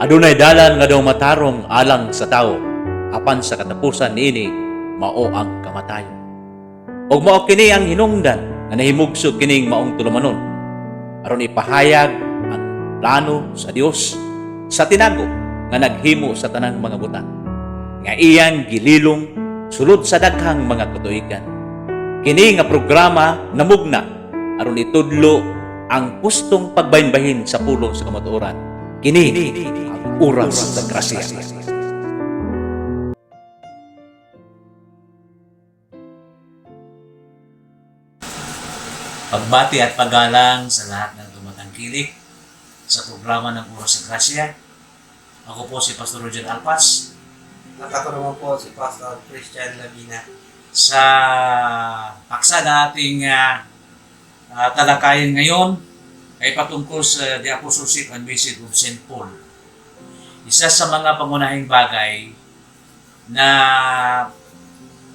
Adunay dalan nga daw matarong alang sa tao, apan sa katapusan niini mao ang kamatayon. Og mao kini ang hinungdan nga nahimugsog kining maong tulumanon aron ipahayag ang plano sa Dios sa tinago nga naghimo sa tanang mga butang nga iyang gililong sulod sa daghang mga katuigan. Kini nga programa namugna aron itudlo ang pustong pagbahin-bahin sa pulong sa kamatuoran. Kini ang oras sa grasya. Pagbati at paggalang sa lahat ng tumatangkilik sa programa ng Oras sa Grasya. Ako po si Pastor Roger Alpas. At ako naman po si Pastor Christian Labina. Sa paksa na ating talakayin ngayon ay patungkol sa The Apostleship and Visit of St. Paul. Isa sa mga pangunahing bagay na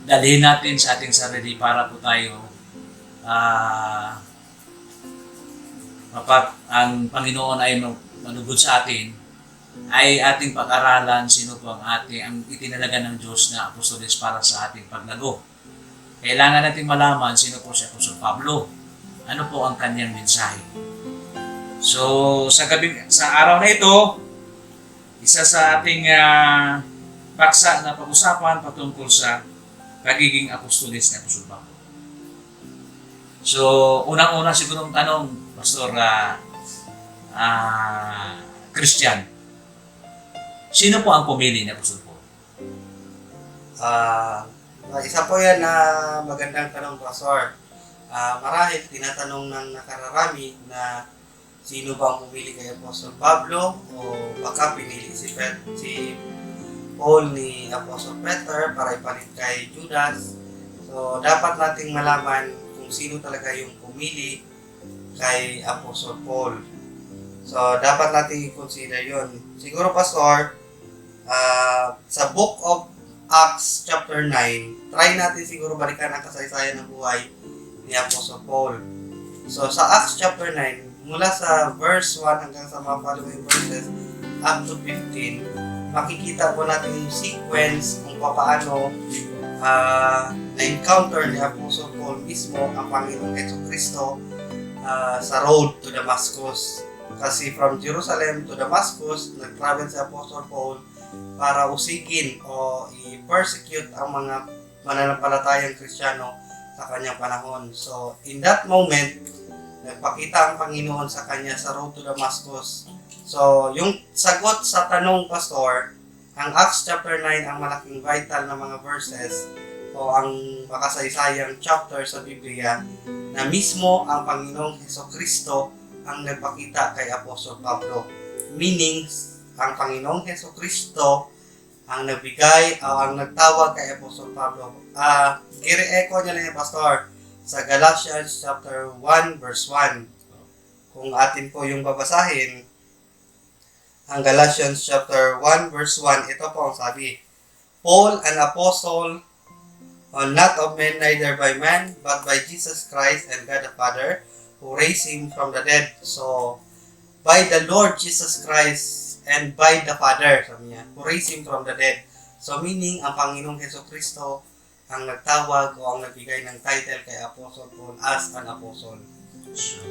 dalhin natin sa ating sarili para po tayo ang Panginoon ay manugod sa atin ay ating pag-aralan sino po ang itinalaga ng Diyos na apostoles para sa ating paglago. Kailangan nating malaman sino po si Apostol Pablo. Ano po ang kanyang mensahe. So, sa araw na ito, isa sa ating paksa na pag-usapan patungkol sa pagiging apostoles ni Apostol Pablo. So, unang-una siguro ang tanong, Pastor Christian, sino po ang pumili ni Apostol Paul? Isa po yan na magandang tanong, Pastor. Marahil tinatanong ng nakararami na sino ba ang pumili kay Apostol Pablo o baka pinili si Paul ni Apostol Peter para ipalit kay Judas. So, dapat nating malaman kung sino talaga yung pumili kay Apostol Paul. So, dapat natin i-consider yun. Siguro, Pastor, sa Book of Acts chapter 9, try natin siguro balikan ang kasaysayan ng buhay ni Apostol Paul. So, sa Acts chapter 9, mula sa verse 1 hanggang sa mga following verses up to 15, makikita po natin yung sequence kung paano na-encounter ni Apostol Paul mismo ang Panginoong Jesucristo sa road to Damascus. Kasi from Jerusalem to Damascus, nag-travel si Apostol Paul para usigin o i-persecute ang mga mananampalatayang Kristiyano sa kanyang panahon. So, in that moment, nagpakita ang Panginoon sa kanya sa road to Damascus. So, yung sagot sa tanong, Pastor, ang Acts chapter 9 ang malaking vital na mga verses o ang makasaysayang chapter sa Biblia na mismo ang Panginoong Jesucristo ang nagpakita kay Apostol Pablo. Meaning, ang Panginoong Jesucristo ang nagbigay o ang nagtawag kay Apostol Pablo. Gire-echo niya lang yung Pastor sa Galatians chapter 1 verse 1. Kung atin po yung babasahin, ang Galatians chapter 1 verse 1, ito po ang sabi, Paul, an apostle, not of men, neither by man, but by Jesus Christ and God the Father, who raised him from the dead. So, by the Lord Jesus Christ and by the Father, sabi niya, who raised him from the dead. So, meaning, ang Panginoong Jesucristo ang nagtawag o ang nagbigay ng title kay Apostle Paul as an apostle. So,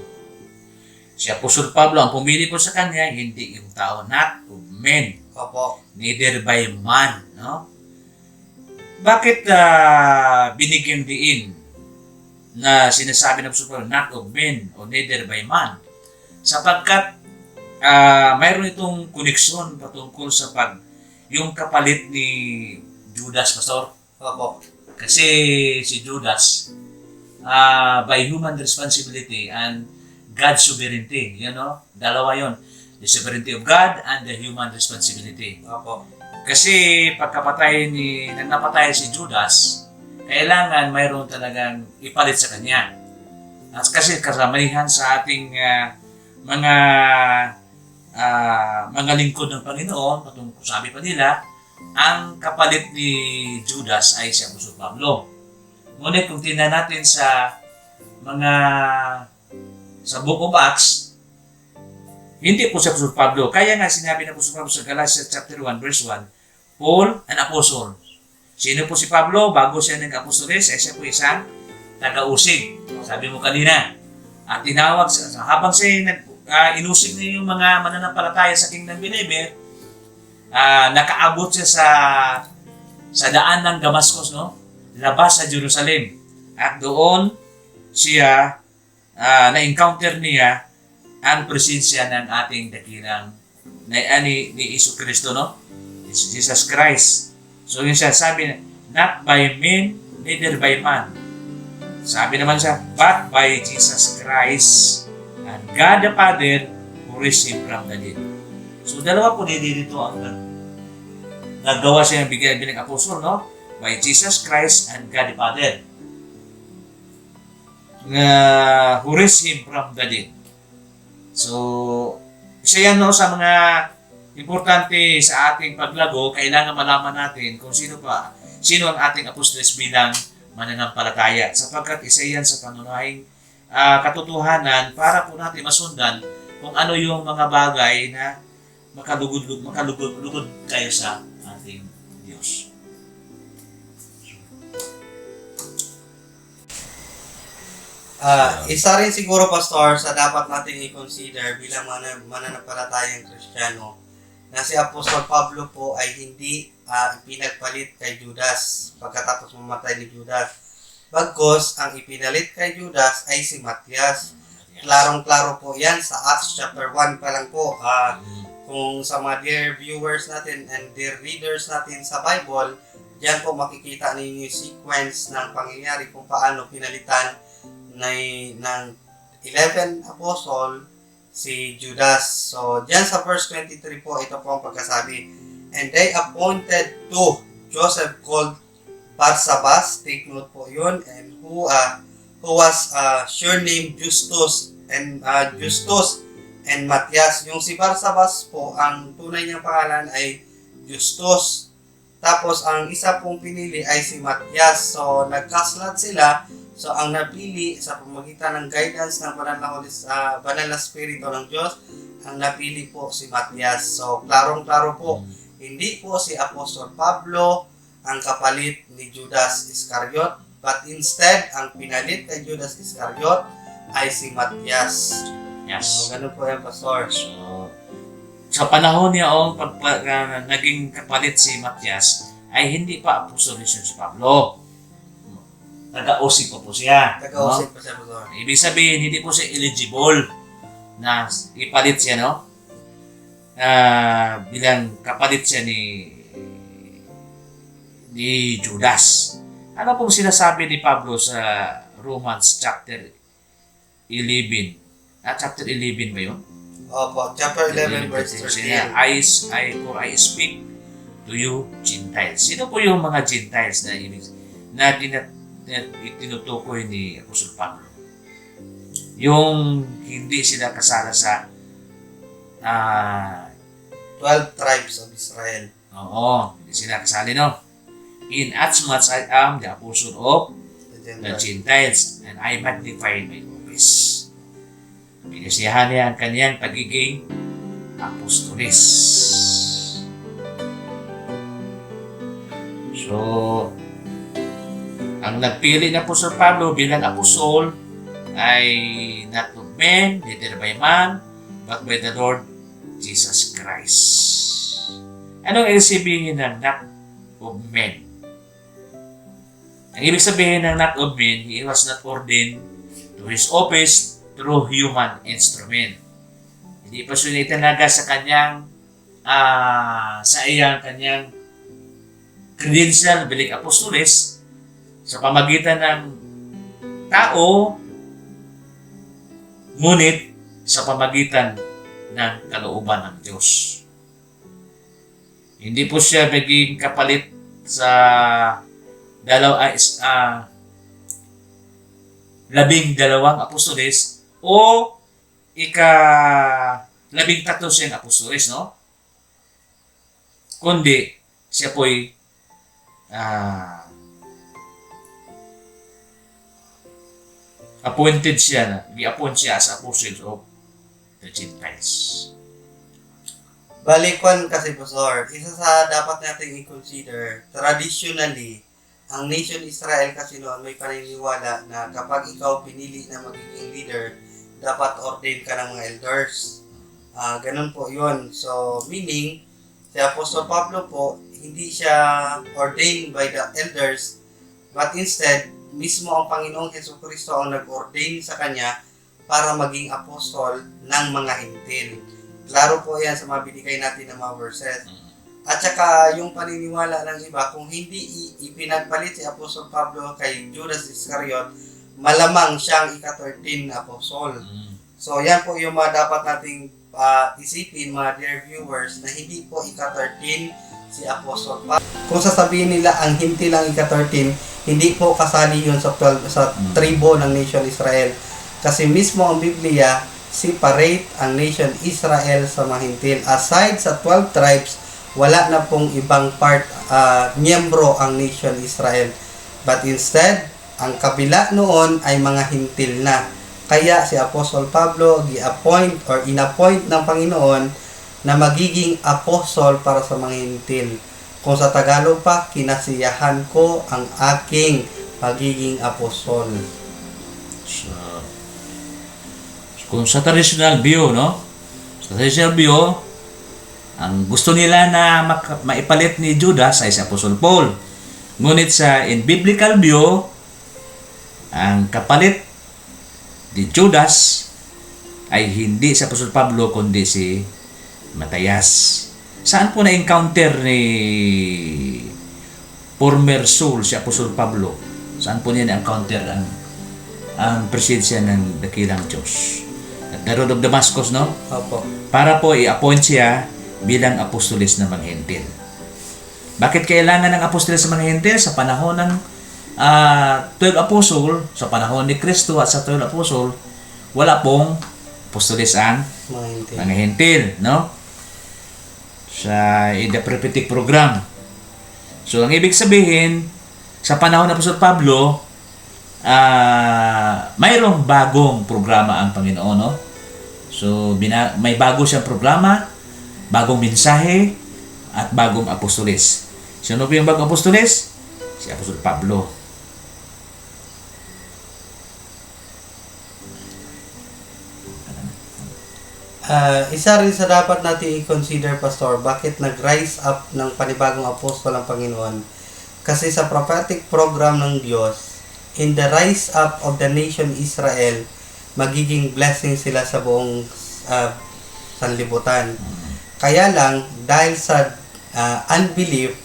si Apostol Pablo ang pumili po sa kanya, hindi yung tao, not of men, Opo. neither by man, no? Bakit binigyan diin na sinasabi ng Apostol Pablo, not of men o neither by man? Sapagkat mayroon itong koneksyon patungkol sa yung kapalit ni Judas, Pastor. Opo. Kasi si Judas, by human responsibility and God's sovereignty, dalawa yon, the sovereignty of God and the human responsibility. Opo. Kasi nang napatay si Judas, kailangan mayroon talagang ipalit sa kanya. At kasi karamihan sa ating mga lingkod ng Panginoon, patungkol sabi pa nila, ang kapalit ni Judas ay si Apostol Pablo. Ngunit kung tingnan natin sa Book of Acts, Hindi po si Apostol Pablo. Kaya nga sinabi ng Apostol Pablo sa Galatians chapter 1 verse 1, Paul, an apostle. Sino po si Pablo? Bago siya nag-apostoles, ay siya po isang taga-usig. Sabi mo kanina. At tinawag, habang siya inusig niya yung mga mananampalataya sa Kingdom Believer, nakaabot siya sa daan ng Damascus, no? Labas sa Jerusalem. At doon siya na-encounter niya ang presensya ng ating dakilang ni Isu Kristo, no? Jesus Christ. So yun siya sabi, not by men, neither by man. Sabi naman siya, but by Jesus Christ and God the Father who raised him from the dead. So dalawa po dito ang nagawa siya ng bigay bilang apostol, no? By Jesus Christ and God the Father who raised him from the dead. So, isa yan, no, sa mga importante sa ating paglago. Kailangan malaman natin kung sino ang ating apostoles bilang mananampalataya, sapagkat isa yan sa pangunahing katotohanan para po natin masundan kung ano yung mga bagay na makalugod kayo sa ating Diyos. Isa rin siguro, Pastor, sa dapat nating i-consider bilang mananampalatayang Kristiyano na si Apostol Pablo po ay hindi ipinagpalit kay Judas pagkatapos mamatay ni Judas. Bagkus, ang ipinalit kay Judas ay si Matias. Klarong-klaro po yan sa Acts chapter 1 pa lang po. Kung sa mga dear viewers natin and dear readers natin sa Bible, diyan po makikita ninyo yung sequence ng pangyayari kung paano pinalitan ng 11 apostle si Judas. So, diyan sa verse 23 po, ito po ang pagkasabi. And they appointed to Joseph called Barsabas, take note po yun, and who was surnamed Justus and Matias. Yung si Barsabas po, ang tunay niyang pangalan ay Justus. Tapos, ang isa pong pinili ay si Matias. So, nagkaslat sila. So, ang napili sa pamagitan ng guidance ng banal na spirito ng Diyos, ang napili po si Matias. So, klarong-klaro po, hindi po si Apostol Pablo ang kapalit ni Judas Iscariot, but instead, ang pinalit kay Judas Iscariot ay si Matias. Yes. So, ganun po yan, Pastor. So, sa panahon niya naging kapalit si Matias, ay hindi pa apostol si Pablo. Taga-usig pa po siya. Taga-usig pa siya, Pastor. Ibig sabihin, hindi po siya eligible na ipalit siya, no? Bilang kapalit siya ni Judas. Ano pong sinasabi ni Pablo sa Romans chapter 11? Chapter 11 ba yun? Opo, chapter 11 verse 13. For I speak to you Gentiles. Sino po yung mga Gentiles na tinutukoy ni Apostol Pablo? Yung hindi sila kasala sa 12 tribes of Israel. Oo, hindi sila kasali, no? In as much I am the apostle of the Gentiles, and I magnify my office. Pinasiyahan niya ang kanyang pagiging apostolis. So, ang nagpili ng Apostol Pablo bilang apostol ay not of men, neither by man, but by the Lord Jesus Christ. Anong ibig sabihin ng not of men? Ang ibig sabihin ng not of men, he was not ordained to his office through human instrument. Hindi pa siya itanaga sa kanyang kanyang credential bilang apostoles sa pamagitan ng tao, ngunit sa pamagitan ng kalooban ng Diyos. Hindi po siya naging kapalit sa 12 apostoles o 13 siyang apostoles, no? Kundi siya po'y appointed siya, i-appoint siya as apostles of the Gentiles. Balikwan kasi, Pastor, isa sa dapat nating i-consider, traditionally, ang nation Israel kasi noon may paniniwala na kapag ikaw pinili na magiging leader, dapat ordain ka ng mga elders. Ganun po yun. So, meaning, si Apostol Pablo po, hindi siya ordained by the elders, but instead, mismo ang Panginoong Jesucristo ang nag-ordain sa kanya para maging apostol ng mga hintil. Klaro po yan sa mga binigay natin ng mga verses. At saka yung paniniwala ng iba, kung hindi ipinagpalit si Apostol Pablo kay Judas Iscariot, malamang siyang ika-13 na apostol. So yan po yung mga dapat nating isipin, mga dear viewers, na hindi po ika-13 si Apostol Pablo. Kung sasabihin nila ang hintil lang ika-13, hindi po kasali yun sa tribo ng nation Israel. Kasi mismo ang Biblia, separate ang nation Israel sa mga hintil. Aside sa 12 tribes, wala na pong ibang miyembro ang nation Israel. But instead, ang kabila noon ay mga hintil na. Kaya si Apostol Pablo gi-appoint or in-appoint ng Panginoon na magiging apostol para sa mga hintil. Kung sa Tagalog pa, kinasiyahan ko ang aking pagiging apostol. So, kung sa traditional view, no? Sa traditional view, ang gusto nila na maipalit ni Judas ay si Apostle Paul. Ngunit in biblical view, ang kapalit ni Judas ay hindi si Apostle Pablo kundi si Matthias. Saan po na-encounter ni former Saul si Apostle Pablo? Saan po niya na-encounter ang presensya ng dakilang Diyos? At the road of Damascus, no? Opo. Para po i-appoint siya bilang apostolis ng mga hentil. Bakit kailangan ng apostolis ng mga hentil? Sa panahon ng 12 apostol, sa panahon ni Kristo at sa 12 apostol, wala pong apostolis ang mga hentil, no? In the prophetic program. So, ang ibig sabihin, sa panahon ng Apostol Pablo, mayroong bagong programa ang Panginoon, no? So, may bago siyang programa, bagong mensahe, at bagong apostolis. Sino po yung bagong apostolis? Si Apostol Pablo. Isa rin sa dapat natin i-consider, Pastor, bakit nag-rise up ng panibagong apostol ang Panginoon. Kasi sa prophetic program ng Diyos, in the rise up of the nation Israel, magiging blessing sila sa buong sanlibutan. Kaya lang, dahil sa unbelief,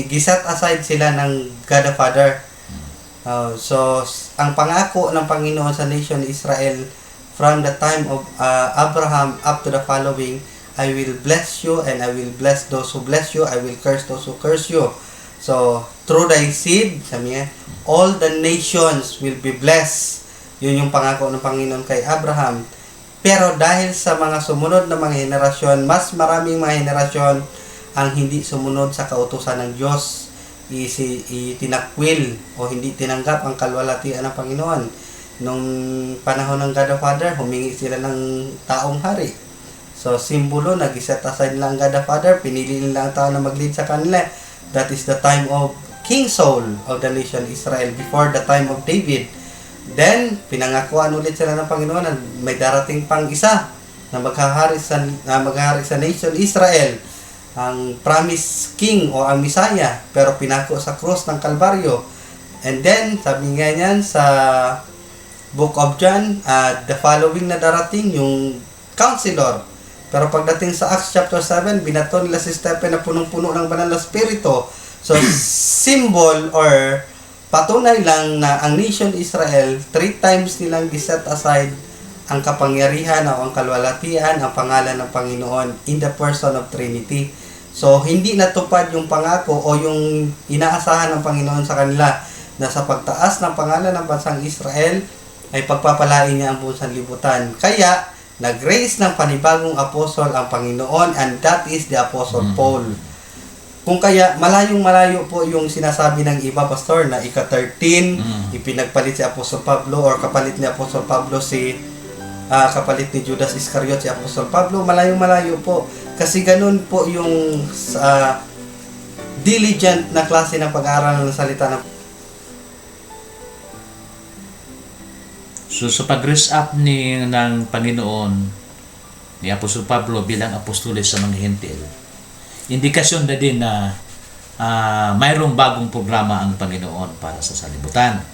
giset aside sila ng God the Father. So, ang pangako ng Panginoon sa nation Israel from the time of Abraham up to the following, I will bless you and I will bless those who bless you, I will curse those who curse you. So, through thy seed, sabi niya, all the nations will be blessed. Yun yung pangako ng Panginoon kay Abraham. Pero dahil sa mga sumunod na mga henerasyon, mas maraming mga henerasyon ang hindi sumunod sa kautusan ng Diyos, itinakwil o hindi tinanggap ang kalwalhatian ng Panginoon. Nung panahon ng God the Father, humingi sila ng taong hari. So, simbolo, nag-set aside lang God the Father, pinili nila ang tao na mag-lead sa kanila. That is the time of King Saul of the nation Israel before the time of David. Then, pinangakuan ulit sila ng Panginoon na may darating pang isa na maghahari sa nation Israel, ang promised king o ang Messiah, pero pinako sa cross ng Kalbaryo. And then, sabi nga niyan sa Book of John, the following na darating, yung counselor. Pero pagdating sa Acts chapter 7, binato nila si Stephen na punong-puno ng banal na spirito. So, symbol or patunay lang na ang nation Israel, 3 times nilang giset aside ang kapangyarihan o ang kalwalhatian, ang pangalan ng Panginoon in the person of Trinity. So, hindi natupad yung pangako o yung inaasahan ng Panginoon sa kanila na sa pagtaas ng pangalan ng bansang Israel ay pagpapalain niya ang buong sanlibutan. Kaya, nag-raise ng panibagong apostol ang Panginoon, and that is the Apostle Paul. Kung kaya, malayong-malayo po yung sinasabi ng iba, Pastor, na ika-13, ipinagpalit si Apostol Pablo, or kapalit ni Apostol Pablo kapalit ni Judas Iscariot si Apostol Pablo. Malayong-malayo po. Kasi ganun po yung diligent na klase ng pag-aaral ng salita ng So sa pag-raise up ng Panginoon ni Apostol Pablo bilang apostoles sa mga Hentil, indikasyon na din na mayroong bagong programa ang Panginoon para sa sanlibutan.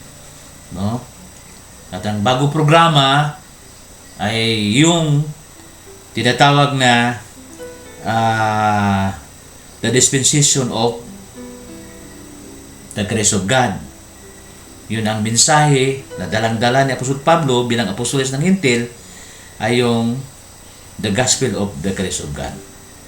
No? At ang bagong programa ay yung tinatawag na the dispensation of the grace of God. Yun ang mensahe na dalang-dala ni Apostol Pablo bilang apostoles ng Hintil ay yung the gospel of the grace of God.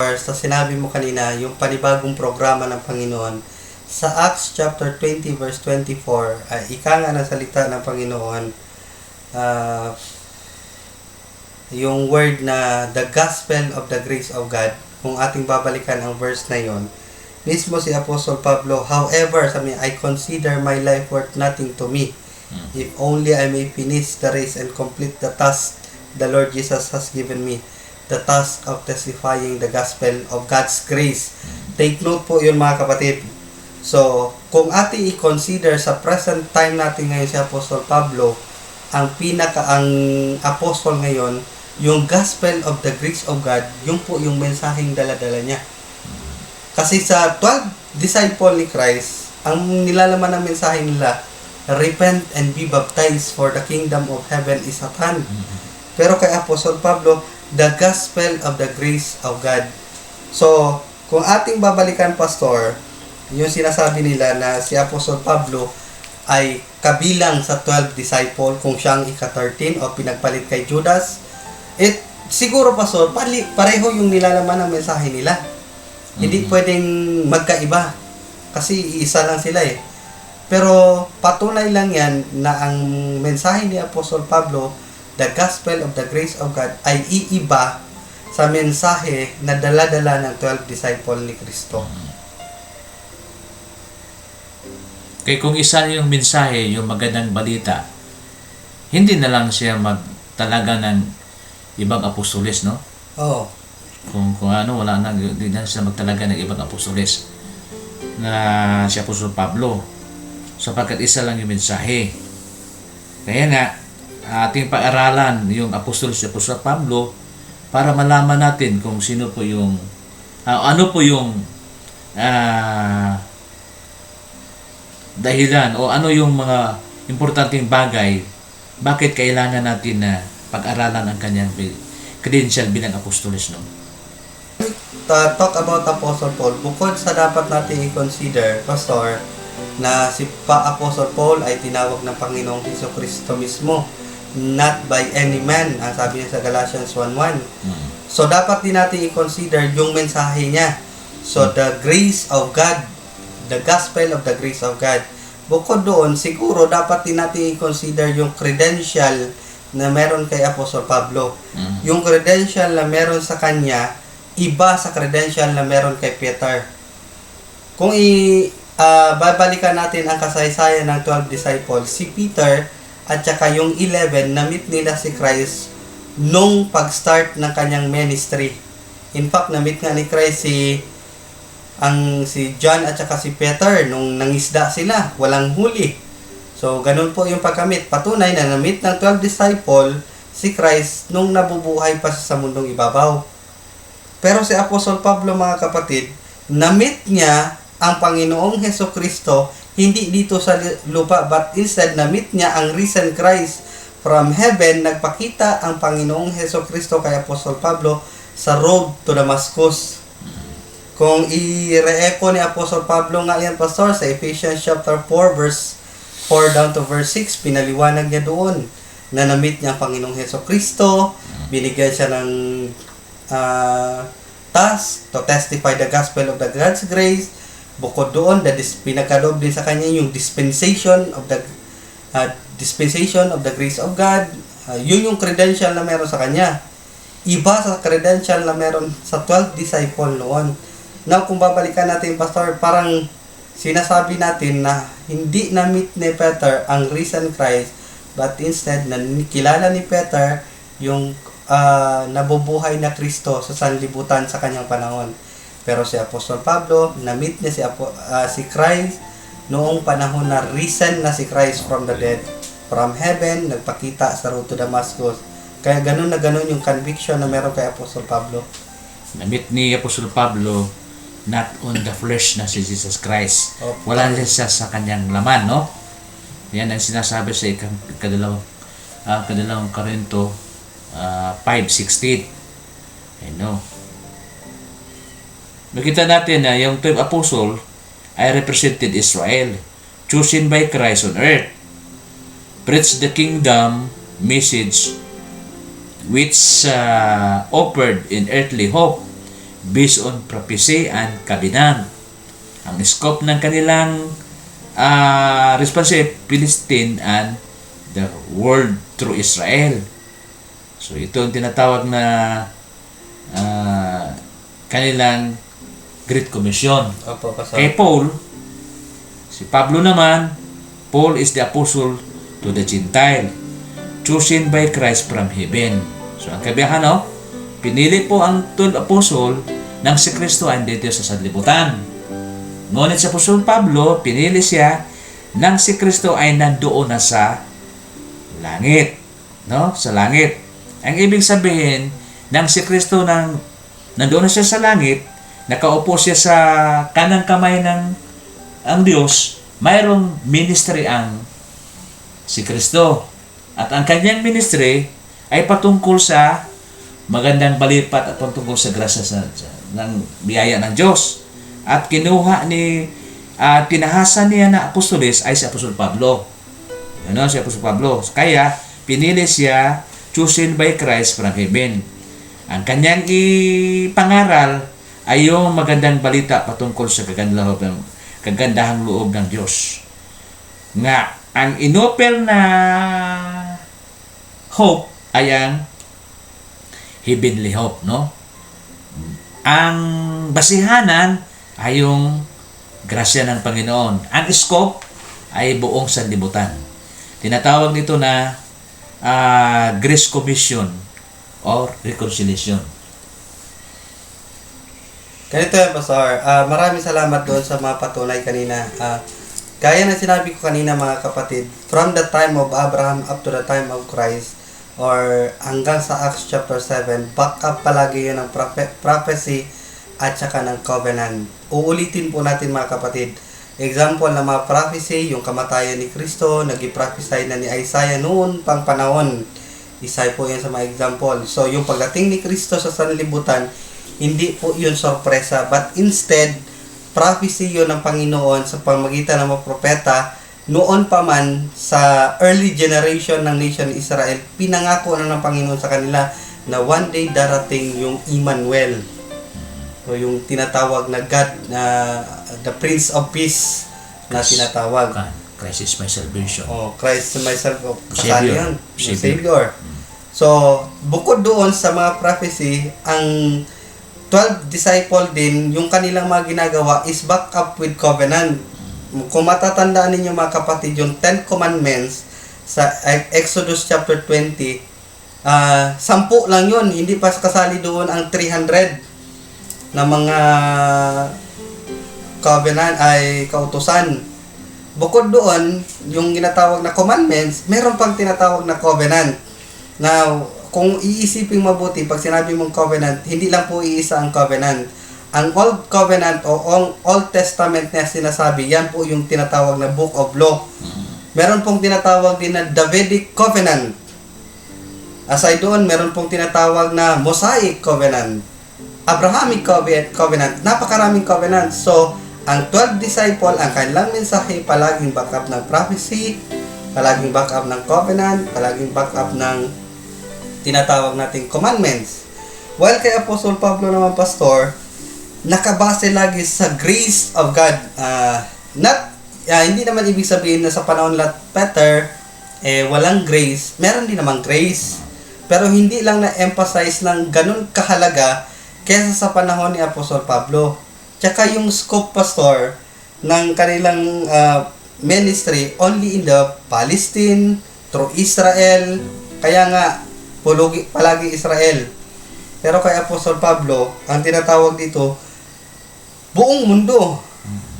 Sa sinabi mo kanina, yung panibagong programa ng Panginoon, sa Acts chapter 20 verse 24, ay ika nga ng salita ng Panginoon, yung word na the gospel of the grace of God, kung ating babalikan ang verse na yon, mismo si Apostol Pablo, however, sabi niya, I consider my life worth nothing to me, if only I may finish the race and complete the task the Lord Jesus has given me, the task of testifying the gospel of God's grace. Take note po yun, mga kapatid. So, kung ating i-consider sa present time natin ngayon si Apostol Pablo, ang apostol ngayon, yung gospel of the grace of God, yung po yung mensaheng dala-dala niya. Kasi sa 12 disciple ni Christ, ang nilalaman ng mensahe nila, repent and be baptized for the kingdom of heaven is at hand. Pero kay Apostol Pablo, the gospel of the grace of God. So, kung ating babalikan, Pastor, yung sinasabi nila na si Apostol Pablo ay kabilang sa 12 disciple kung siyang ika-13 o pinagpalit kay Judas, siguro, Pastor, pareho yung nilalaman ng mensahe nila. Hindi pwedeng magkaiba kasi isa lang sila eh. Pero patunay lang yan na ang mensahe ni Apostol Pablo, the gospel of the grace of God, ay iiba sa mensahe na dala-dala ng 12 disciple ni Kristo. Kaya kung isa yung mensahe, yung magandang balita, hindi na lang siya magtalaga ng ibang apostoles, no? Oo. Kung ano, wala na, hindi na siya magtalaga ng ibang apostoles na si Apostol Pablo, sapagkat isa lang yung mensahe. Kaya nga, ating pag-aralan yung apostoles si Apostol Pablo para malaman natin kung sino po yung ano po yung dahilan o ano yung mga importanteng bagay bakit kailangan natin na pag-aralan ang kanyang credential bilang apostoles, no? Talk about Apostle Paul, bukod sa dapat natin i-consider, Pastor, na si Apostle Paul ay tinawag ng Panginoong Jesucristo mismo, not by any man, ang sabi niya sa Galatians 1:1. So, dapat din natin i-consider yung mensahe niya. So, the grace of God, the gospel of the grace of God. Bukod doon, siguro dapat din natin i-consider yung credential na meron kay Apostol Pablo. Yung credential na meron sa kanya, iba sa credential na meron kay Peter. Kung babalikan natin ang kasaysayan ng 12 disciples, si Peter at saka yung 11, na-meet nila si Christ nung pag-start ng kanyang ministry. In fact, na-meet nga ni Christ si John at saka si Peter nung nangisda sila, walang huli. So, ganun po yung pagkamit. Patunay na na-meet ng 12 disciple si Christ nung nabubuhay pa sa mundong ibabaw. Pero si Apostol Pablo, mga kapatid, na-meet niya ang Panginoong Hesukristo hindi dito sa lupa, but instead na-meet niya ang risen Christ from heaven. Nagpakita ang Panginoong Hesukristo kay Apostol Pablo sa road to Damascus. Kung i-re-echo ni Apostol Pablo nga yan, Pastor, sa Ephesians chapter 4 verse 4 down to verse 6, pinaliwanag niya doon na na-meet niya ang Panginoong Hesukristo, binigyan siya ng task to testify the gospel of the God's grace. Bukod doon, pinagkaloob din sa kanya yung dispensation of the grace of God. Yun yung credential na meron sa kanya. Iba sa credential na meron sa 12 disciple noon. Now, kung babalikan natin, Pastor, parang sinasabi natin na hindi na-meet ni Peter ang risen Christ, but instead, na kilala ni Peter yung nabubuhay na Kristo sa sanlibutan sa kanyang panahon. Pero si Apostol Pablo, na-meet niya si Christ noong panahon na risen na si Christ from the dead, from heaven, nagpakita sa road to Damascus. Kaya ganun na ganun yung conviction na meron kay Apostol Pablo. Namit ni Apostol Pablo, not on the flesh na si Jesus Christ. Wala siya sa kanyang laman, no? Yan ang sinasabi sa kadalawang Korinto 5:16. No. Makita natin na yung 12 apostle ay represented Israel, chosen by Christ on earth, preach the kingdom message which offered in earthly hope based on prophecy and covenant. Ang scope ng kanilang responsibility, Philistine and the world through Israel. So ito ang tinatawag na kanilang Great Commission. Opo, Pastor. Kay Paul, si Pablo naman, Paul is the apostle to the Gentile, chosen by Christ from heaven. So ang kabiyahan, no? Pinili po ang 12 apostle ng si Kristo ay dito sa sanlibutan. Ngunit si Apostol Pablo, pinili siya ng si Kristo ay nandoon na sa langit. No? Sa langit. Ang ibig sabihin, ng si Kristo nandoon na siya sa langit, nakaupo siya sa kanang kamay ng ang Diyos, mayroong ministry ang si Kristo. At ang kanyang ministry ay patungkol sa magandang balipat at patungkol sa grasya ng biyaya ng Diyos. At kinuha tinahasan niya na apostoles ay si Apostol Pablo. Ano, si Apostol Pablo. Kaya, pinili siya, chosen by Christ from heaven. Ang kanyang ipangaral ay yung magandang balita patungkol sa kagandahang loob ng Diyos. Nga, ang inopel na hope ay ang heavenly hope, no? Ang basihanan ay yung grasya ng Panginoon. Ang scope ay buong sanlibutan. Tinatawag nito na Grace Commission or Reconciliation. Ganito yan, Pastor. Maraming salamat doon sa mga patunay kanina. Gaya na sinabi ko kanina, mga kapatid, from the time of Abraham up to the time of Christ, or hanggang sa Acts chapter 7, back up palagi yun ng prophecy at saka ng covenant. Uulitin po natin, mga kapatid. Example na mga prophecy, yung kamatayan ni Kristo, nag-prophesy na ni Isaiah noon pang panahon. Isa po yan sa mga example. So, yung pagdating ni Kristo sa sanlibutan, hindi po yun sorpresa, but instead, prophecy yun ng Panginoon sa pamagitan ng mga propeta. Noon pa man, sa early generation ng nation Israel, pinangako na ng Panginoon sa kanila na one day darating yung Emmanuel, o yung tinatawag na God, na the Prince of Peace na tinatawag. Christ is my salvation. Christ is my Savior. Savior. So, bukod doon sa mga prophecy, ang 12 disciple din, yung kanilang mga ginagawa is back up with covenant. Kung matatandaan ninyo, mga kapatid, yung 10 Commandments sa Exodus chapter 20, 10 lang yun. Hindi pa kasali doon ang 300 na mga covenant ay kautusan. Bukod doon, yung ginatawag na commandments, meron pang tinatawag na covenant. Now, kung iisipin mabuti, pag sinabi mong covenant, hindi lang po iisa ang covenant. Ang Old Covenant o Old Testament na sinasabi, yan po yung tinatawag na Book of Law. Meron pong tinatawag din na Davidic Covenant. Aside doon, meron pong tinatawag na Mosaic Covenant, Abrahamic Covenant, napakaraming covenant. So, ang 12 disciple, ang kanilang mensahe, palaging back up ng prophecy, palaging back up ng covenant, palaging back up ng tinatawag nating commandments. While kay Apostle Pablo naman, Pastor, nakabase lagi sa grace of God. Hindi naman ibig sabihin na sa panahon ni Peter, walang grace. Meron din namang grace. Pero hindi lang na-emphasize ng ganun kahalaga kesa sa panahon ni Apostol Pablo. Tsaka yung scope, Pastor, ng kanilang ministry only in the Palestine, through Israel. Kaya nga, palagi Israel. Pero kay Apostol Pablo, ang tinatawag dito, buong mundo.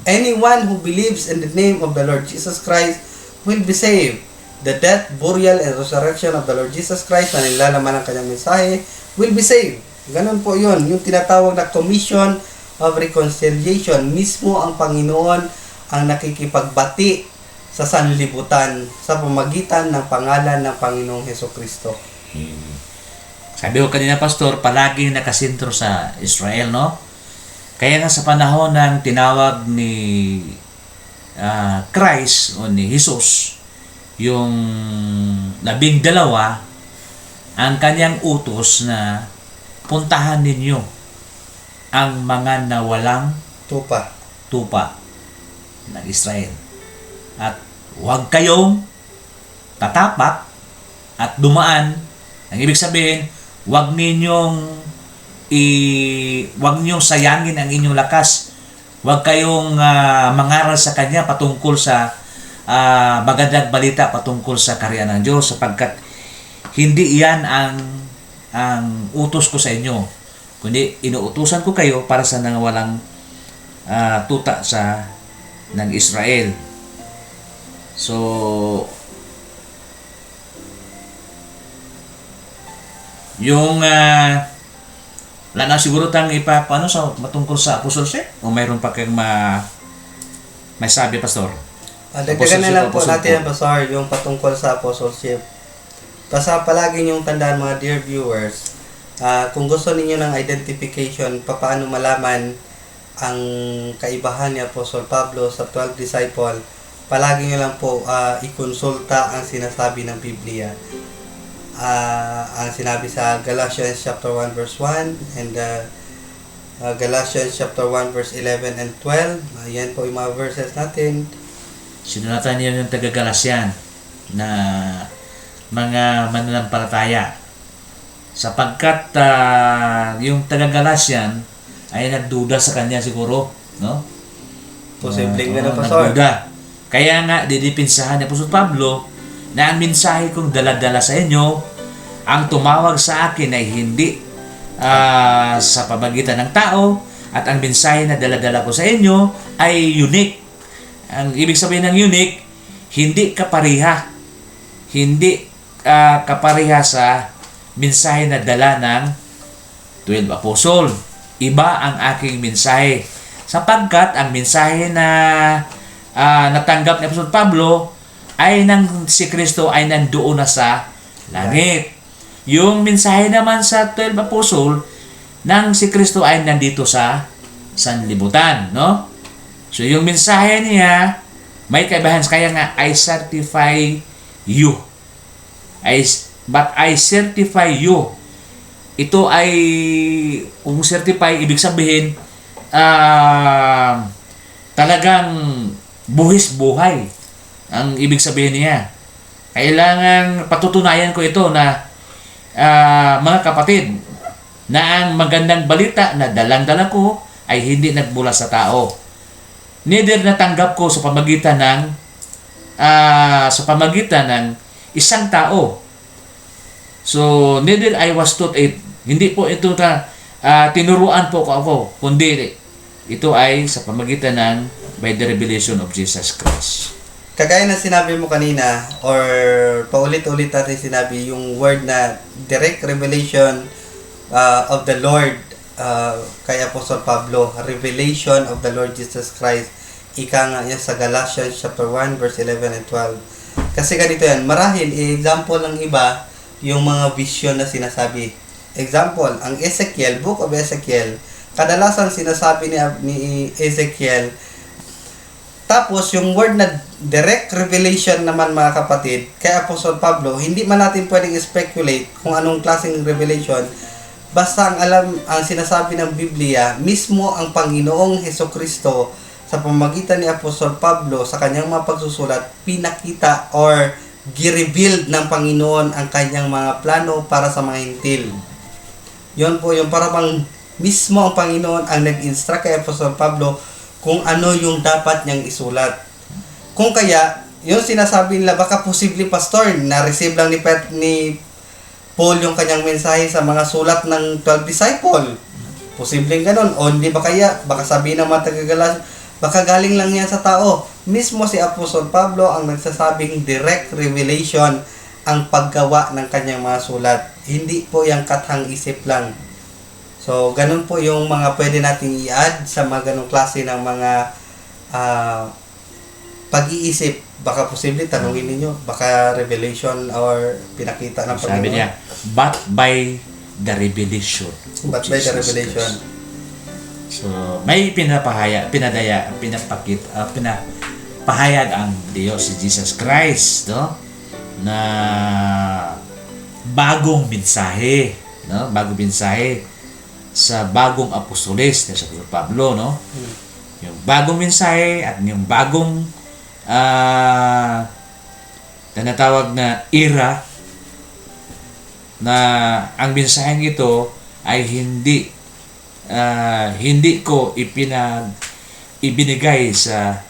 Anyone who believes in the name of the Lord Jesus Christ will be saved. The death, burial, and resurrection of the Lord Jesus Christ na nilalaman ng kanyang mensahe will be saved. Ganun po yun. Yung tinatawag na Commission of Reconciliation. Mismo ang Panginoon ang nakikipagbati sa sanlibutan sa pamagitan ng pangalan ng Panginoong Hesukristo. Sabi ko kanina, Pastor, palaging nakasentro sa Israel, no? Kaya nga sa panahon ng tinawag ni Christ o ni Jesus, yung 12, ang kanyang utos na puntahan ninyo ang mga nawalang tupa ng Israel. At huwag kayong tatapak at dumaan. Ang ibig sabihin, huwag ninyong sayangin ang inyong lakas. Huwag kayong mangaral sa Kanya patungkol sa magandang balita patungkol sa kaharian ng Diyos, sapagkat hindi iyan ang utos ko sa inyo, kundi inuutusan ko kayo para sa nangawalang tuta ng Israel. So, yung wala na siguro tang paano sa matungkol sa apostleship, o mayroon pa kayong may sabi, Pastor? Dagdagan na lang po natin, Pastor, yung patungkol sa apostleship. Basta palagi niyong tandaan, mga dear viewers, kung gusto ninyo ng identification, paano malaman ang kaibahan ni Apostol Pablo sa 12 disciple, palagi nyo lang po ikonsulta ang sinasabi ng Biblia. Ang sinabi sa Galatians chapter 1 verse 1 and Galatians chapter 1 verse 11 and 12. Ayan po yung mga verses natin. Sinulatan niyo yung taga-Galatian na mga mananampalataya, sapagkat yung taga-Galatian ay nagduda sa kanya siguro, no? Posibleng na Pastor. Nagduda. Kaya nga didipinsahan ni Apostol Pablo na ang mensahe kong dala-dala sa inyo, ang tumawag sa akin ay hindi sa pamagitan ng tao, at ang mensahe na dala-dala ko sa inyo ay unique. Ang ibig sabihin ng unique, hindi kapariha. Hindi kapariha sa mensahe na dala ng 12 apostol. Iba ang aking mensahe, sapagkat ang mensahe na natanggap ni Apostol Pablo ay si Kristo ay nandoon na sa langit. Yung mensahe naman sa 12 apostol nang si Kristo ay nandito sa sanlibutan, no? So yung mensahe niya may kaibahan, kaya nga I certify you. But I certify you. Ito ay, kung certify, ibig sabihin talagang buhis buhay ang ibig sabihin niya. Kailangan patutunayan ko ito na mga kapatid, na ang magandang balita na dalang-dala ko ay hindi nagmula sa tao. Neither natanggap ko sa pamagitan ng isang tao. So, neither I was taught it. Hindi po ito tinuruan po ako, kundi ito ay sa pamagitan ng by the revelation of Jesus Christ. Kagaya na sinabi mo kanina, or paulit-ulit natin sinabi yung word na direct revelation of the Lord kay Apostol Pablo, revelation of the Lord Jesus Christ. Ika nga niya sa Galatians chapter 1 verse 11 and 12. Kasi ganito yan, marahil example ng iba yung mga vision na sinasabi. Example, ang Ezekiel, Book of Ezekiel, kadalasan sinasabi ni Ezekiel. Tapos yung word na direct revelation naman, mga kapatid, kay Apostol Pablo, hindi man natin pwedeng speculate kung anong klaseng revelation. Basta ang sinasabi ng Biblia, mismo ang Panginoong Hesukristo sa pamamagitan ni Apostol Pablo sa kanyang mga pagsusulat, pinakita or gi-revealed ng Panginoon ang kanyang mga plano para sa mga hintil. Yun po yung para bang Mismo ang Panginoon ang nag-instruct kay Apostol Pablo kung ano yung dapat niyang isulat. Kung kaya, yung sinasabi nila, baka posible pastor, na-receive lang ni Paul yung kanyang mensahe sa mga sulat ng 12 disciple. Posibleng ganun. O hindi ba kaya, baka sabihin ng mga taga-Galacia, baka galing lang yan sa tao. Mismo si Apostol Pablo ang nagsasabing direct revelation ang paggawa ng kanyang mga sulat. Hindi po yung kathang isip lang. So, ganun po yung mga pwede nating i-add sa mga ganung klase ng mga pag-iisip. Baka posible, tanungin ninyo, baka revelation or pinakita ng Panginoon. Sabi niya, but by the revelation. But by the revelation. So, may pinapahayag ang Diyos si Jesus Christ, no? Na bagong mensahe, no? Bagong mensahe sa bagong apostoles na sa Pablo, no? Yung bagong mensahe at yung bagong tinatawag na era na ang mensaheng ito ay hindi ko ibinigay sa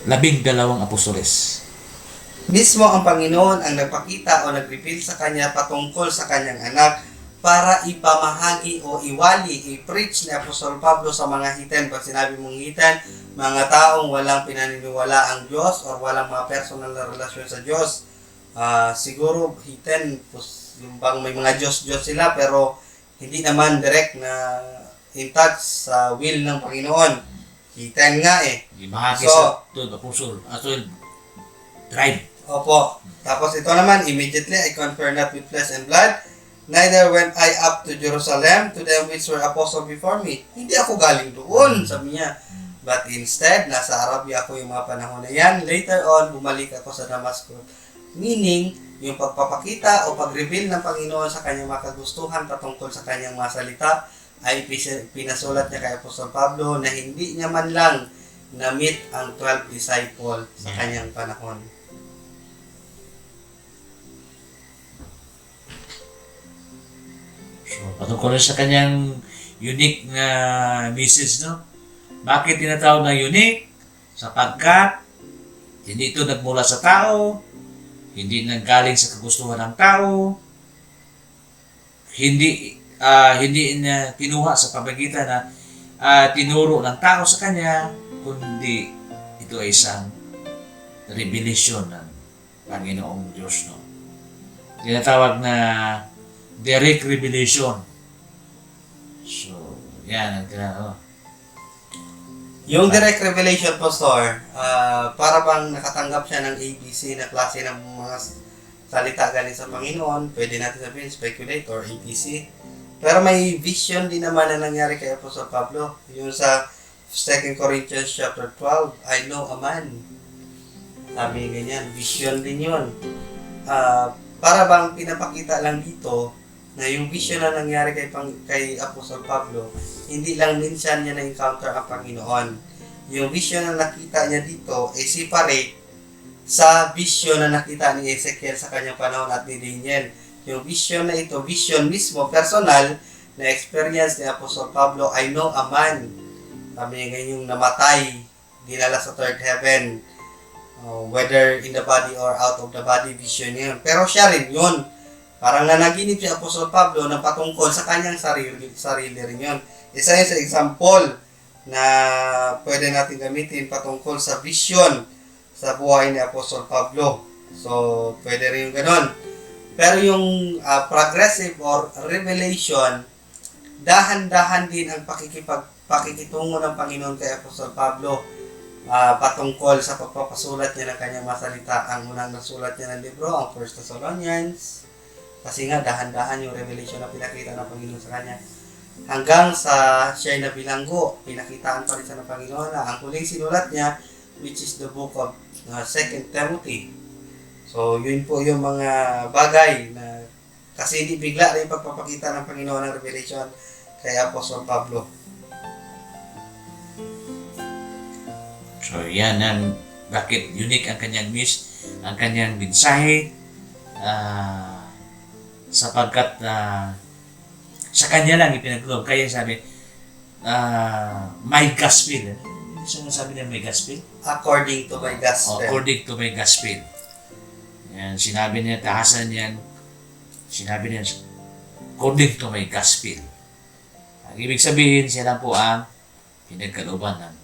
12 apostoles. Mismo ang Panginoon ang nagpakita o nag-reveal sa kanya patungkol sa kanyang anak para ipamahagi o iwali, i-preach ni Apostol Pablo sa mga hiten. Pag sinabi mong hiten, mga taong walang pinaniniwala ang Diyos or walang mga personal na relasyon sa Diyos. Siguro hiten, yung bang may mga Diyos-Diyos sila pero hindi naman direct na in touch sa will ng Panginoon. Hiten nga eh. Ibahagi So, sa 12 apostles, 12 tribe. Opo. Tapos ito naman, immediately I confer not with flesh and blood, neither went I up to Jerusalem to them which were apostles before me. Hindi ako galing doon, sabi niya. But instead, nasa Arabia ako yung mga panahon na yan. Later on, bumalik ako sa Damascus. Meaning, yung pagpapakita o pag-reveal ng Panginoon sa kanyang mga kagustuhan patungkol sa kanyang mga salita ay pinasulat niya kay Apostol Pablo na hindi niya man lang na-meet ang 12 disciple sa kanyang panahon. So, patungkol sa kanyang unique na message, no? Bakit tinatawag na unique? Sapagkat hindi ito nagmula sa tao, hindi nanggaling sa kagustuhan ng tao, hindi na kinuha sa pamagitan na tinuro ng tao sa kanya, kundi ito ay isang revelation ng Panginoong Diyos, no? Tinatawag na direct revelation. So, yan ang Yung direct revelation, Pastor, para bang nakatanggap siya ng ABC na klase ng mga salita galing sa Panginoon, pwede natin sabihin speculate or ABC. Pero may vision din naman na nangyari kay Apostol Pablo. Yung sa 2 Corinthians chapter 12, I know a man. Sabi ganyan, vision din yun. Para bang pinapakita lang dito na yung vision na nangyari kay Apostol Pablo, hindi lang minsan niya na-encounter ang Panginoon. Yung vision na nakita niya dito ay separate sa vision na nakita ni Ezekiel sa kanyang panahon at ni Daniel. Yung vision na ito, vision mismo, personal, na experience ni Apostol Pablo, I know a man. Sabi niya ngayon yung namatay, dinala sa third heaven. Whether in the body or out of the body, vision yun. Pero siya rin yun. Parang nanaginip si Apostol Pablo na patungkol sa kanyang sarili rin yun. Isa yun sa example na pwede natin gamitin patungkol sa vision sa buhay ni Apostol Pablo. So, pwede rin yung ganun. Pero yung progressive or revelation, dahan-dahan din ang pakikitungo ng Panginoon kay Apostol Pablo patungkol sa pagpapasulat niya ng kanyang mga salita. Ang unang nasulat niya ng libro, ang 1 Thessalonians, kasi nga dahan-dahan yung revelation na pinakita ng Panginoon sa kanya. Hanggang sa siya na bilanggo, pinakitaan pa rin sa ng Panginoon na ang huling sinulat niya, which is the book of 2 Timothy. So, yun po yung mga bagay na kasi hindi bigla rin pagpapakita ng Panginoon ng revelation kay Apostol Pablo. So, yan ang bakit unique ang kanyang mensahe sapagkat Sa kanya lang ipinagkaloob. Kaya sabi, my gospel. Ano siya sabi niya, my gospel? According to my gospel. According to my gospel. Yan, sinabi niya, tahasan yan. Sinabi niya, according to my gospel. Ang ibig sabihin, siya lang po ang pinagkalooban ng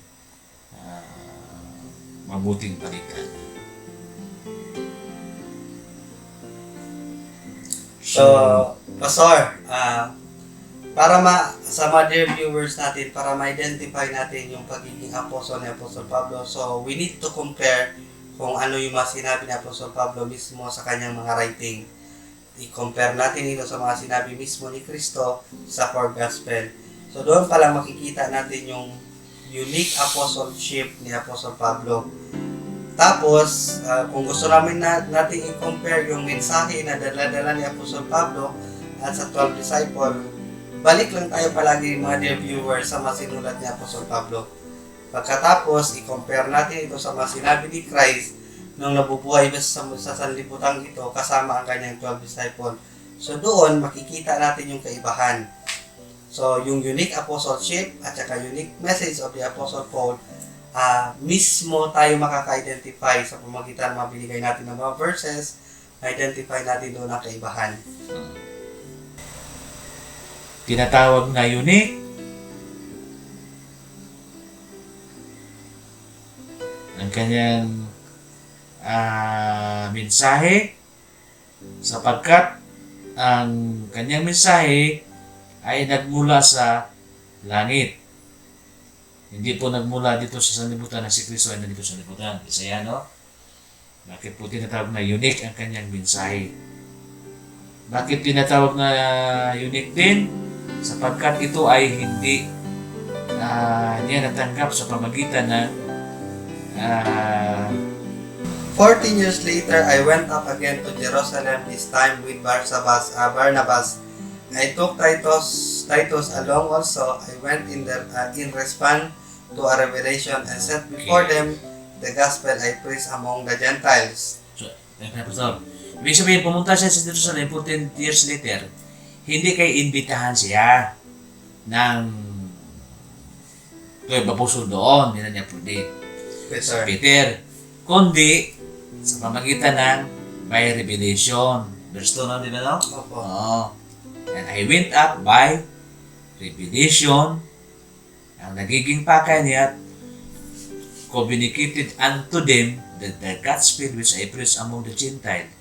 mabuting balikan. So, Pastor, para sa mga dear viewers natin, para ma-identify natin yung pagiging apostol ni Apostol Pablo, so we need to compare kung ano yung mga sinabi ni Apostol Pablo mismo sa kanyang mga writing. I-compare natin ito sa mga sinabi mismo ni Kristo sa four gospel. So doon pa lang makikita natin yung unique apostleship ni Apostol Pablo. Tapos, kung gusto namin natin i-compare yung mensahe na dala-dala ni Apostol Pablo at sa 12 disciple, balik lang tayo palagi mga dear viewers sa mga sinulat ni Apostol Pablo. Pagkatapos, i-compare natin ito sa mga sinabi ni Christ nung nabubuhay sa sanlibutan ito kasama ang kanyang 12 disciple. So doon, makikita natin yung kaibahan. So, yung unique apostleship at saka unique message of the Apostle Paul, mismo tayo makaka-identify sa pamagitan ng mga binigay natin ng mga verses, identify natin doon ang kaibahan. Tinatawag na unique, ang kanyang mensahe, sapagkat ang kanyang mensahe ay nagmula sa langit. Hindi po nagmula dito sa sanlibutan na si Kristo ay nandito sa sanlibutan. Isa yan, no? Bakit po tinatawag na unique ang kanyang mensahe? Bakit tinatawag na unique din? Sapagkat ito ay hindi niya natanggap sa pamagitan ng 14 years later, I went up again to Jerusalem, this time with Barnabas. I took Titus along also. I went in response to a revelation and set before them the gospel I preach among the Gentiles. So, Pastor, ibig sabihin, pumunta siya sa Jerusalem 14 years later, hindi kay imbitahan siya ng 12 apostol doon, hindi na niya pwede. Peter, kundi sa pamagitan ng by revelation. Verse 2 na, di ba, no? Opo. Oo. And I went up by revelation. Ang nagiging pakay niya, communicated unto them that the gospel which I preach among the Gentiles.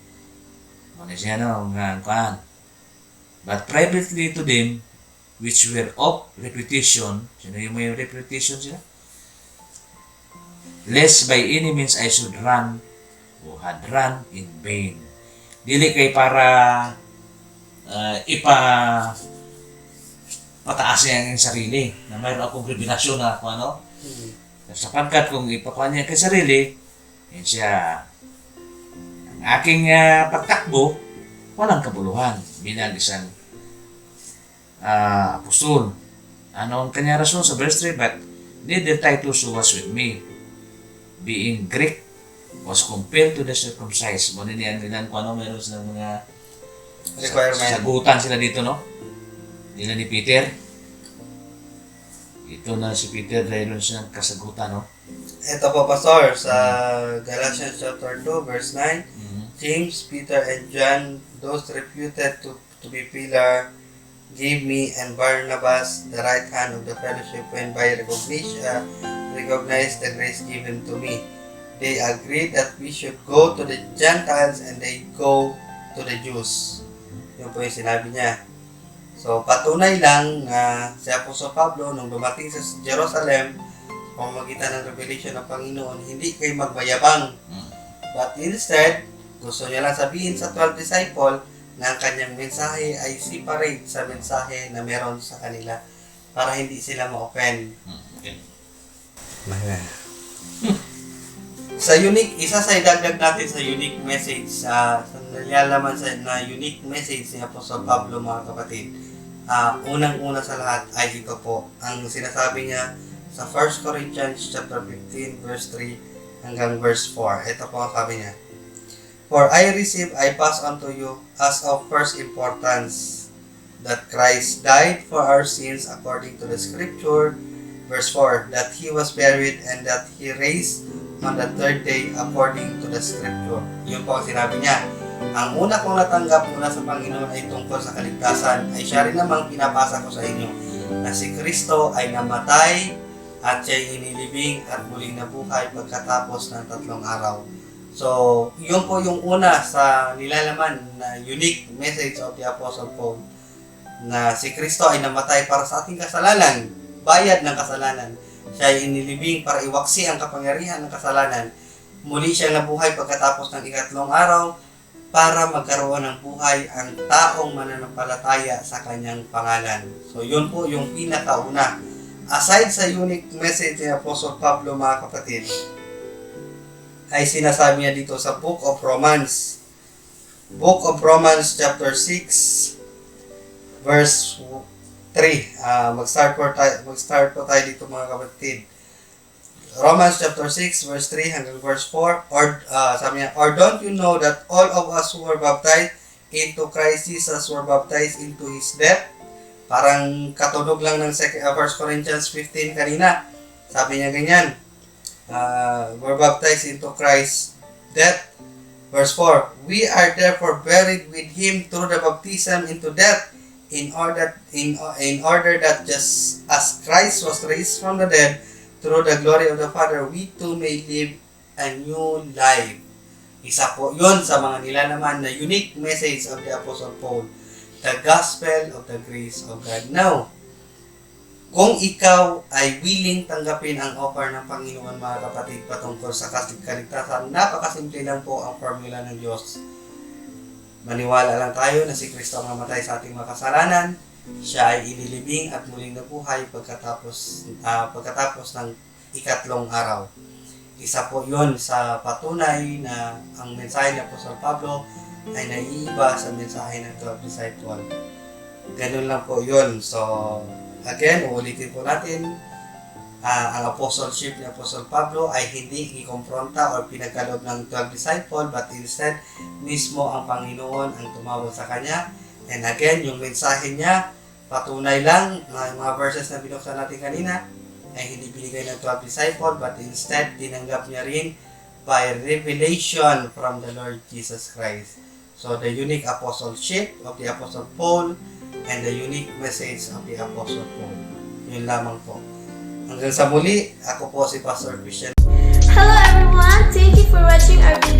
Muna siya, no? But privately to them which were of reputation. Sino yung may reputation sila? Lest by any means I should run o had run in vain. Dili kay para pataas niya ang sarili na mayroon akong revelasyon na kung ano. Sapagkat kung ipakuha niya kay sarili, yun siya ang aking pagtakbo, walang kabuluhan bilang isang apostol. Ano ang kanya rason sa verse 3? But neither Titus who was with me, being Greek, was compelled to the circumcised. Muna niyan nilang kung ano, meron silang mga Requirement. sagutan sila dito, no? Nila ni Peter. Ito na si Peter dahil doon siyang kasagutan, no? Ito po, Pastor, sa Galatians chapter 2, verse 9, James, Peter, and John, those reputed to be pillar, gave me and Barnabas the right hand of the fellowship when by recognize the grace given to me. They agreed that we should go to the Gentiles and they go to the Jews. Yun po yung sinabi niya. So, patunay lang na si Apostol Pablo nung dumating sa Jerusalem, pamamagitan ng revelation ng Panginoon, hindi kayo magbayabang. But instead, gusto niya lang sabihin sa 12 disciple na ang kanyang mensahe ay separate sa mensahe na meron sa kanila para hindi sila ma-open. Okay. Sa unique, isa sa idagdag natin sa unique message, sa nalalaman na unique message ni Apostol Pablo, mga kapatid, unang-una sa lahat ay ito po, ang sinasabi niya sa 1 Corinthians chapter 15 verse 3 hanggang verse 4. Ito po ang sabi niya. For I pass on to you as of first importance that Christ died for our sins according to the Scripture. Verse 4, that He was buried and that He raised on the third day according to the Scripture. Yun po ang sinabi niya. Ang una kong natanggap mula sa Panginoon ay tungkol sa kaligtasan, ay siya rin namang pinapasa ko sa inyo, na si Kristo ay namatay at siya'y inilibing at muling nabuhay pagkatapos ng 3 araw. So, yun po yung una sa nilalaman na unique message of the Apostle Paul, na si Kristo ay namatay para sa ating kasalanan, bayad ng kasalanan. Siya ay inilibing para iwaksi ang kapangyarihan ng kasalanan. Muli siya nabuhay pagkatapos ng 3 araw para magkaroon ng buhay ang taong mananampalataya sa kanyang pangalan. So, yun po yung pinakauna. Aside sa unique message ni Apostle Pablo, mga kapatid, ay sinasabi niya dito sa Book of Romans. Book of Romans chapter 6 verse 3. Mag-start po tayo dito, mga kapatid. Romans chapter 6 verse 3 hanggang verse 4. Sabi niya, or don't you know that all of us who were baptized into Christ Jesus were baptized into His death? Parang katunog lang ng 1 Corinthians 15 kanina. Sabi niya ganyan, were baptized into Christ's death. Verse 4, we are therefore buried with Him through the baptism into death, in order that just as Christ was raised from the dead through the glory of the Father, we too may live a new life. Isa po yun sa mga nilalaman na unique message of the Apostle Paul, the gospel of the grace of God. Now, kung ikaw ay willing tanggapin ang offer ng Panginoon, mga kapatid, patungkol sa kaligtasan, napakasimple lang po ang formula ng Diyos. Maniwala lang tayo na si Kristo ang namatay sa ating mga kasalanan, siya ay inilibing at muling nabuhay pagkatapos ng 3 araw. Isa po yun sa patunay na ang mensahe ni Apostol Pablo ay naiiba sa mensahe ng 12 disciple. Ganun lang po yun. So, again, uulitin po natin, ang apostleship ni Apostol Pablo ay hindi ikompronta o pinagkaloob ng 12 disciple, but instead, mismo ang Panginoon ang tumawag sa kanya. And again, yung mensahe niya, patunay lang, mga verses na binuksan natin kanina, ay hindi binigay ng 12 disciple, but instead, tinanggap niya rin by revelation from the Lord Jesus Christ. So, the unique apostleship of the Apostle Paul and the unique message of the Apostle Paul. Yun lamang po. Hanggang sa muli, ako po si Pastor Christian. Hello everyone! Thank you for watching our video.